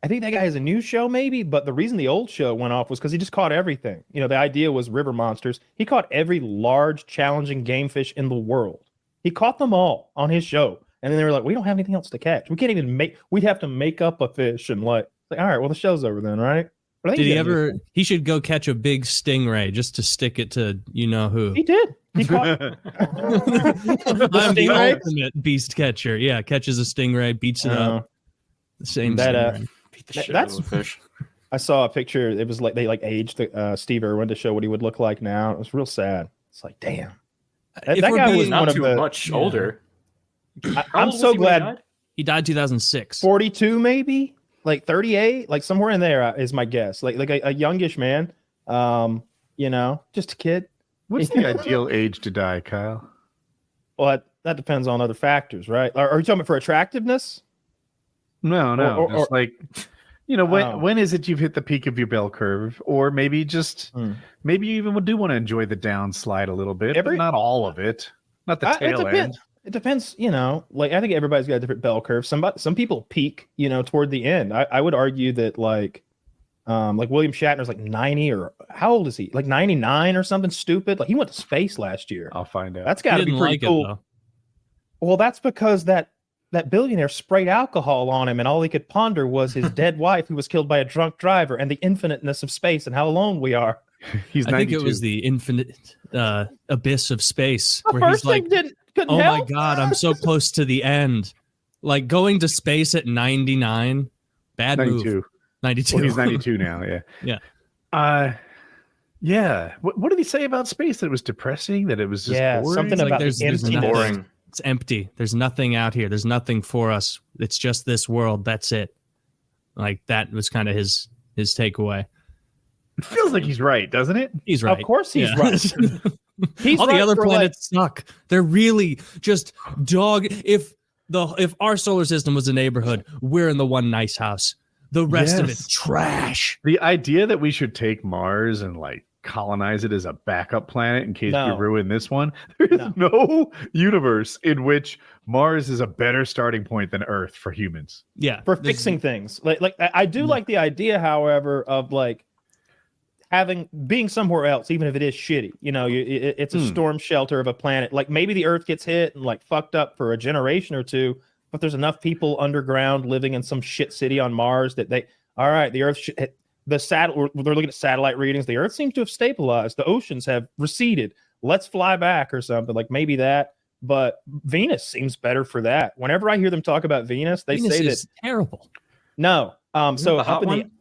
I think that guy has a new show maybe, but the reason the old show went off was because he just caught everything. The idea was river monsters. He caught every large, challenging game fish in the world. He caught them all on his show. And then they were like, we don't have anything else to catch. We can't even we'd have to make up a fish and like all right, well, the show's over then, right? He should go catch a big stingray just to stick it to who. He did. He caught I'm the ultimate beast catcher. Yeah, catches a stingray, beats it up. The same stingray. Beat the shit out of the fish. I saw a picture. It was like they like aged Steve Irwin to show what he would look like now. It was real sad. It's like, damn. That guy was not too much older. I'm so glad he died 2006. 42 maybe, like 38, like somewhere in there is my guess. Like a youngish man, just a kid. What's the ideal age to die, Kyle? Well, that depends on other factors, right? Are you talking about for attractiveness? No. It's like, when is it you've hit the peak of your bell curve? Or maybe maybe you even do want to enjoy the downslide a little bit, but not all of it. Not the tail end. It depends, like I think everybody's got a different bell curve. Some people peak, toward the end. I would argue that like William Shatner's like 90 or how old is he? Like 99 or something stupid. Like he went to space last year. I'll find out. That's got to be pretty cool. Well, that's because that billionaire sprayed alcohol on him, and all he could ponder was his dead wife who was killed by a drunk driver and the infiniteness of space and how alone we are. I think it was the infinite abyss of space where he's like, oh my God, I'm so close to the end. Like going to space at 99, bad 92. move. 92. Well, he's 92 now, yeah. Yeah. Yeah. What did he say about space? That it was depressing? That it was just boring? Something about there's boring. It's empty. There's nothing out here. There's nothing for us. It's just this world. That's it. Like that was kind of his takeaway. It feels like he's right, doesn't it? He's right. Of course he's right. All the other planets suck. They're really just dog. If if our solar system was a neighborhood, we're in the one nice house. The rest of it's trash. The idea that we should take Mars and like colonize it as a backup planet in case we ruin this one. There's no universe in which Mars is a better starting point than Earth for humans. Yeah, for fixing things. Like I do like the idea, however, of like being somewhere else, even if it is shitty. You know, it's a storm shelter of a planet. Like maybe the Earth gets hit and like fucked up for a generation or two, but there's enough people underground living in some shit city on Mars that the Earth should. They're looking at satellite readings. The Earth seems to have stabilized. The oceans have receded. Let's fly back or something. Like maybe that. But Venus seems better for that. Whenever I hear them talk about Venus, they say is terrible. No. So the hot up in one?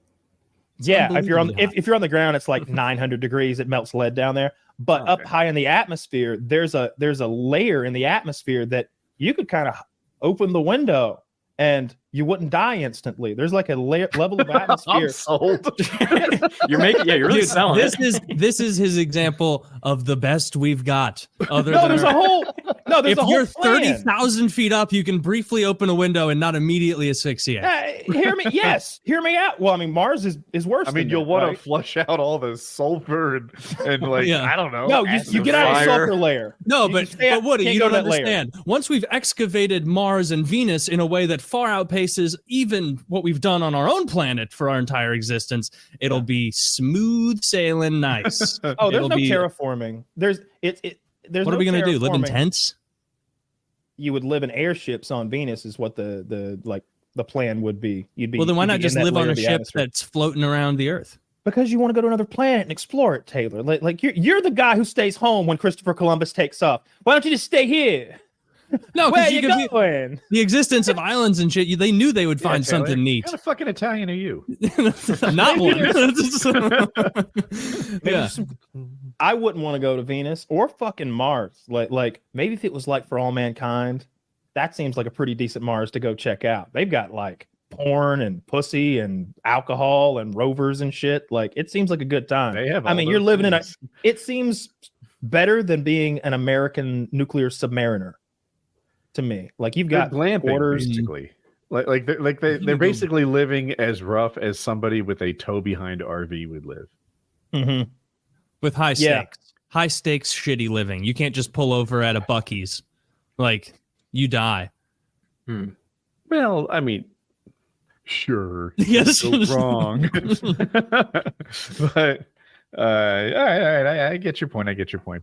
if you're on the ground, it's like 900 degrees. It melts lead down there. But up high in the atmosphere, there's a layer in the atmosphere that you could kind of open the window and you wouldn't die instantly. There's like a level of atmosphere. I'm sold. You're really selling this is his example of the best we've got. There's a whole if you're 30,000 feet up, you can briefly open a window and not immediately asphyxiate. Hear me out. Well, I mean, Mars is worse. I mean, you'll want to flush out all the sulfur and like I don't know. No, you get out of the sulfur layer. No, but Woody, you don't understand. Once we've excavated Mars and Venus in a way that far outpaces even what we've done on our own planet for our entire existence, it'll be smooth sailing, nice. There's no terraforming. There's what are we gonna do? Live in tents? You would live in airships on Venus, is what the plan would be. Well, then why not just live on a ship that's floating around the Earth? Because you want to go to another planet and explore it, Taylor. Like you're the guy who stays home when Christopher Columbus takes off. Why don't you just stay here? No, where you going? The existence of islands and shit. They knew they would find something neat. What kind of fucking Italian are you? Not one. I wouldn't want to go to Venus or fucking Mars. Like maybe if it was like For All Mankind, that seems like a pretty decent Mars to go check out. They've got like porn and pussy and alcohol and rovers and shit. Like it seems like a good time. You're living in it seems better than being an American nuclear submariner. To me, like you've got glamping, quarters, basically. They're basically living as rough as somebody with a tow behind RV would live. Mm-hmm. With high stakes, shitty living. You can't just pull over at a Buc-ee's, like you die. Well, I mean, sure, yes, so wrong, but all right, I get your point.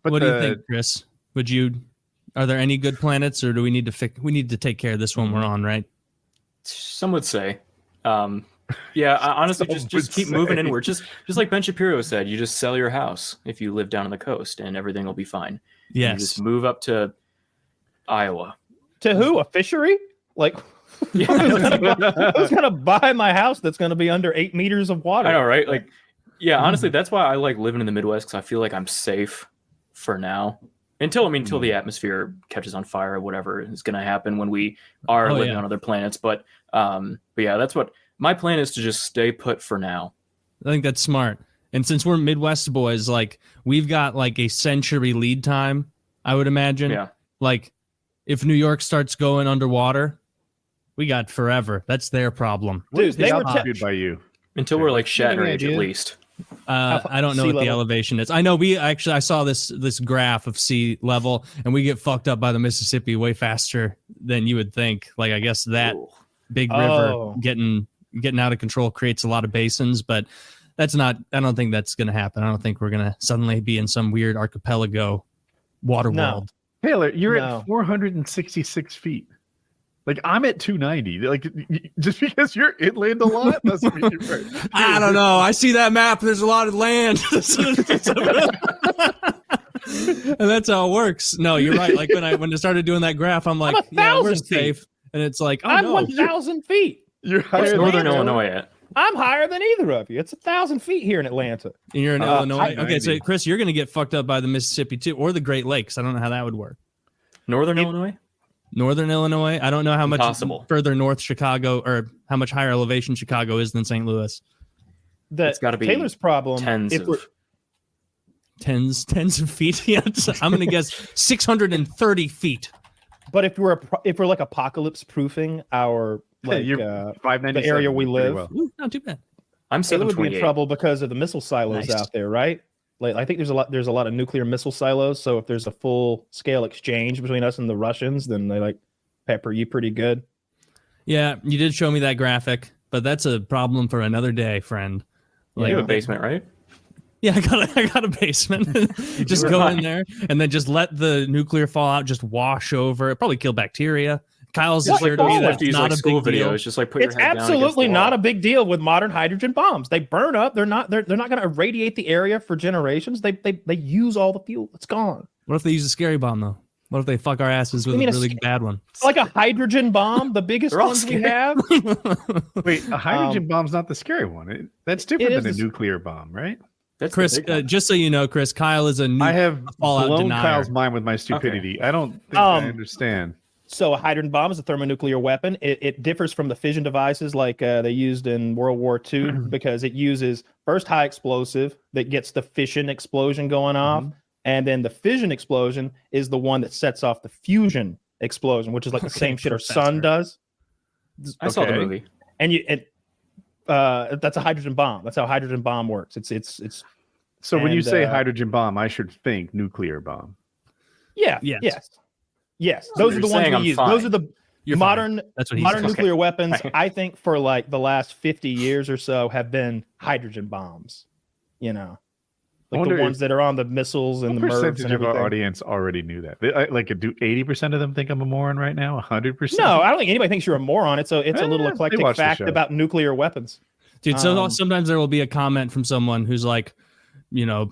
But what do you think, Chris? Are there any good planets, or do we need to we need to take care of this one we're on, right? Some would say. Honestly, just keep moving inward. Just like Ben Shapiro said, you just sell your house if you live down on the coast and everything will be fine. Yes. You just move up to Iowa. To who? A fishery? Like who's gonna buy my house that's gonna be under 8 meters of water? I know, right? Like, honestly, that's why I like living in the Midwest, because I feel like I'm safe for now. Until the atmosphere catches on fire or whatever is going to happen when we are living on other planets. But that's what my plan is, to just stay put for now. I think that's smart. And since we're Midwest boys, like we've got like a century lead time, I would imagine. Yeah. Like if New York starts going underwater, we got forever. That's their problem. Dude, they were by you until we're like Shatner age at least. I don't know what the elevation is. I know I saw this graph of sea level, and we get fucked up by the Mississippi way faster than you would think. Like I guess that big river getting out of control creates a lot of basins, but I don't think that's going to happen. I don't think we're going to suddenly be in some weird archipelago water world. Taylor, you're at 466 feet. Like I'm at 290. Like just because you're inland a lot doesn't mean you're right. I don't know. I see that map. There's a lot of land, and that's how it works. No, you're right. Like when I started doing that graph, I'm like, we're safe, and it's like, I'm 1,000 feet. You're higher than Northern Illinois at. I'm higher than either of you. It's 1,000 feet here in Atlanta. And you're in Illinois. Okay, so Chris, you're going to get fucked up by the Mississippi too, or the Great Lakes. I don't know how that would work. Northern Illinois. I don't know how much further north Chicago, or how much higher elevation Chicago is than St. Louis. It's got to be Taylor's problem. Tens of feet. Yeah, I'm going to guess 630 feet. But if we're like apocalypse proofing our like the area we live, Ooh, not too bad. I'm It would be in 728. trouble because of the missile silos Nice. out there, right? Like I think there's a lot of nuclear missile silos. So if there's a full scale exchange between us and the Russians, then they like pepper you pretty good. Yeah, you did show me that graphic, but that's a problem for another day, friend. You have a basement, right? Yeah, I got a basement. Just go in there and then just let the nuclear fallout just wash over. It probably kill bacteria. Kyle's just here to me. That's not a school big deal. videos. Just like put your It's head down absolutely against the not wall. a big deal with modern hydrogen bombs. They burn up. They're not going to irradiate the area for generations. They use all the fuel. It's gone. What if they use a scary bomb though? What if they fuck our asses with a really bad one? Like a hydrogen bomb, the biggest They're all ones we scary. have. Wait, a hydrogen bomb's not the scary one. That's different than a nuclear bomb, right? That's Chris, just so you know, Chris, Kyle is I have Fallout blown denier. Kyle's mind with my stupidity. I don't think I understand. So a hydrogen bomb is a thermonuclear weapon. It differs from the fission devices like they used in World War II because it uses first high explosive that gets the fission explosion going off. And then the fission explosion is the one that sets off the fusion explosion, which is like the same shit our sun does. I saw the movie. And that's a hydrogen bomb. That's how a hydrogen bomb works. It's So when you say hydrogen bomb, I should think nuclear bomb. Yes. Those are the ones we use. Those are the modern nuclear weapons. I think for like the last 50 years or so have been hydrogen bombs. You know, like the ones that are on the missiles and the MIRVs percentage and of our everything. audience already knew that. Like, do 80% of them think I'm a moron right now? 100%? No, I don't think anybody thinks you're a moron. It's a little eclectic watch the fact show. about nuclear weapons. Dude, so sometimes there will be a comment from someone who's like, you know,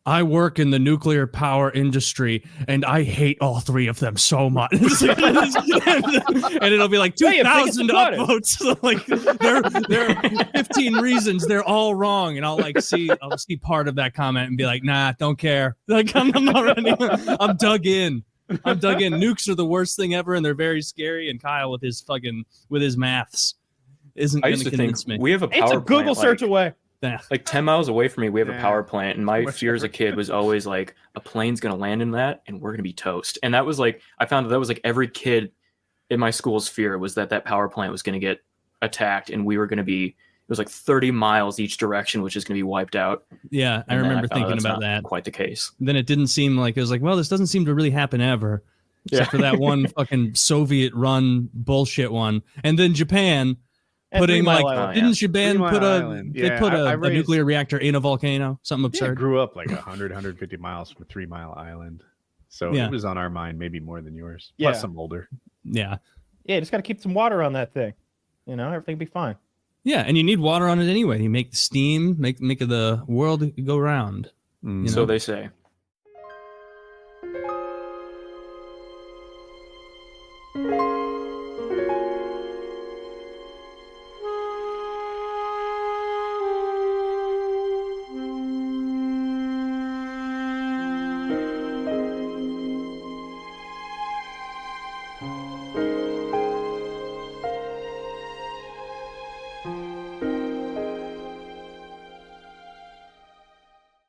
I work in the nuclear power industry and I hate all three of them so much. And it'll be like 2,000 upvotes. Like there are 15 reasons they're all wrong. And I'll see part of that comment and be like, nah, don't care. Like I'm not ready. I'm dug in. Nukes are the worst thing ever and they're very scary. And Kyle with his maths isn't going to convince me. We have a power It's a Google plant, search away. Like 10 miles away from me, we have a power plant, and my fear as a kid was always like a plane's gonna land in that, and we're gonna be toast. And that was like I found that was like every kid in my school's fear was that power plant was gonna get attacked, and we were gonna be. It was like 30 miles each direction, which is gonna be wiped out. Yeah, I remember thinking about that. Quite the case. Then it didn't seem like it was like, well, this doesn't seem to really happen ever, except for that one fucking Soviet-run bullshit one, and then Japan. Putting didn't Japan put a nuclear reactor in a volcano? Something absurd. I grew up like 150 miles from a 3 Mile Island, so it was on our mind maybe more than yours. Plus, I'm older. Yeah, just got to keep some water on that thing. You know, everything will be fine. Yeah, and you need water on it anyway. You make the steam, make the world go round. So they say.